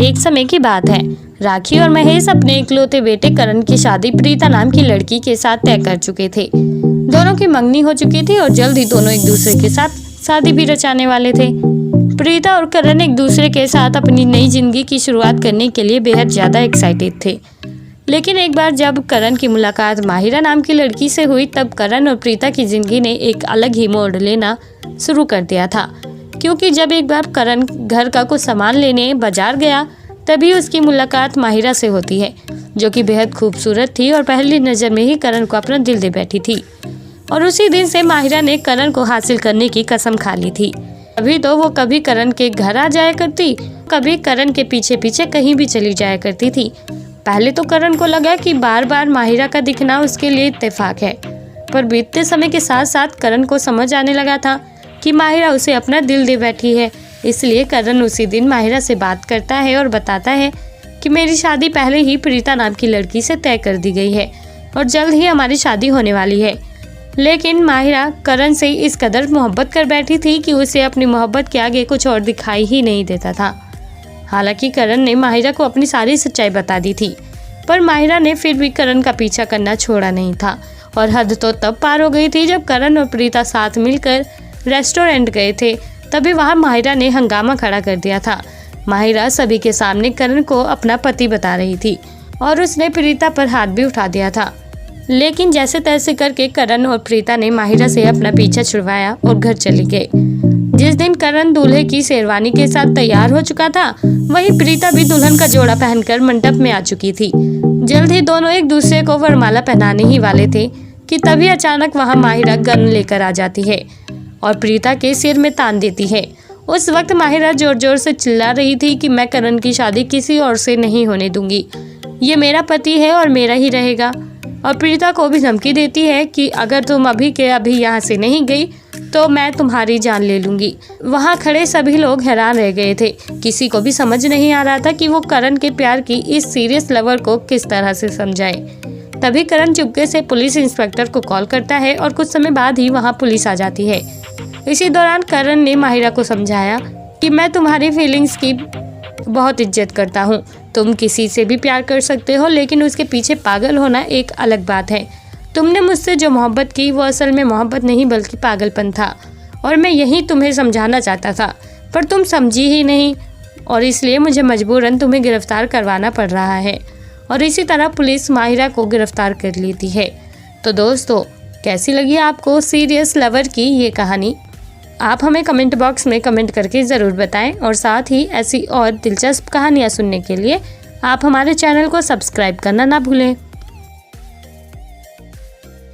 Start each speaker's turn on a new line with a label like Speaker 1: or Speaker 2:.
Speaker 1: एक समय की बात है। राखी और महेश अपने इकलौते बेटे करण की शादी प्रीता नाम की लड़की के साथ तय कर चुके थे। दोनों की मंगनी हो चुकी थी और जल्द ही दोनों एक दूसरे के साथ शादी भी रचाने वाले थे। प्रीता और करण एक दूसरे के साथ अपनी नई जिंदगी की शुरुआत करने के लिए बेहद ज्यादा एक्साइटेड थे। लेकिन एक बार जब करण की मुलाकात माहिरा नाम की लड़की से हुई, तब करण और प्रीता की जिंदगी ने एक अलग ही मोड़ लेना शुरू कर दिया था। क्योंकि जब एक बार करण घर का कुछ सामान लेने बाजार गया, तभी उसकी मुलाकात माहिरा से होती है, जो कि बेहद खूबसूरत थी और पहली नज़र में ही करण को अपना दिल दे बैठी थी। और उसी दिन से माहिरा ने करण को हासिल करने की कसम खा ली थी। अभी तो वो कभी करण के घर आ जाया करती, कभी करण के पीछे पीछे कहीं भी चली जाया करती थी। पहले तो करण को लगा कि बार बार माहिरा का दिखना उसके लिए इत्तेफाक है, पर बीतते समय के साथ साथ करण को समझ आने लगा था कि माहिरा उसे अपना दिल दे बैठी है। इसलिए करण उसी दिन माहिरा से बात करता है और बताता है कि मेरी शादी पहले ही प्रीता नाम की लड़की से तय कर दी गई है और जल्द ही हमारी शादी होने वाली है। लेकिन माहिरा करण से इस कदर मोहब्बत कर बैठी थी कि उसे अपनी मोहब्बत के आगे कुछ और दिखाई ही नहीं देता था। हालांकि करण ने माहिरा को अपनी सारी सच्चाई बता दी थी, पर माहिरा ने फिर भी करण का पीछा करना छोड़ा नहीं था। और हद तो तब पार हो गई थी जब करण और प्रीता साथ मिलकर रेस्टोरेंट गए थे। तभी वहां माहिरा ने हंगामा खड़ा कर दिया था। माहिरा सभी के सामने करण को अपना पति बता रही थी और उसने प्रीता पर हाथ भी उठा दिया था। लेकिन जैसे तैसे करके करण और प्रीता ने माहिरा से अपना पीछा छुड़वाया और घर चले गए। जिस दिन करण दूल्हे की शेरवानी के साथ तैयार हो चुका था, वहीं प्रीता भी दुल्हन का जोड़ा पहनकर मंडप में आ चुकी थी। जल्द ही दोनों एक दूसरे को वरमाला पहनाने ही वाले थे कि तभी अचानक वहां माहिरा गन लेकर आ जाती है और प्रीता के सिर में तान देती है। उस वक्त माहिरा जोर जोर से चिल्ला रही थी कि मैं करण की शादी किसी और से नहीं होने दूंगी, ये मेरा पति है और मेरा ही रहेगा। और प्रीता को भी धमकी देती है कि अगर तुम अभी के अभी यहाँ से नहीं गई तो मैं तुम्हारी जान ले लूंगी। वहाँ खड़े सभी लोग हैरान रह गए थे। किसी को भी समझ नहीं आ रहा था कि वो करण के प्यार की इस सीरियस लवर को किस तरह से समझाए। तभी करण चुपके से पुलिस इंस्पेक्टर को कॉल करता है और कुछ समय बाद ही वहाँ पुलिस आ जाती है। इसी दौरान करण ने माहिरा को समझाया कि मैं तुम्हारी फीलिंग्स की बहुत इज्जत करता हूँ। तुम किसी से भी प्यार कर सकते हो, लेकिन उसके पीछे पागल होना एक अलग बात है। तुमने मुझसे जो मोहब्बत की वो असल में मोहब्बत नहीं बल्कि पागलपन था, और मैं यही तुम्हें समझाना चाहता था, पर तुम समझी ही नहीं और इसलिए मुझे मजबूरन तुम्हें गिरफ्तार करवाना पड़ रहा है। और इसी तरह पुलिस माहिरा को गिरफ्तार कर लेती है। तो दोस्तों, कैसी लगी आपको सीरियस लवर की ये कहानी? आप हमें कमेंट बॉक्स में कमेंट करके ज़रूर बताएं और साथ ही ऐसी और दिलचस्प कहानियाँ सुनने के लिए आप हमारे चैनल को सब्सक्राइब करना ना भूलें।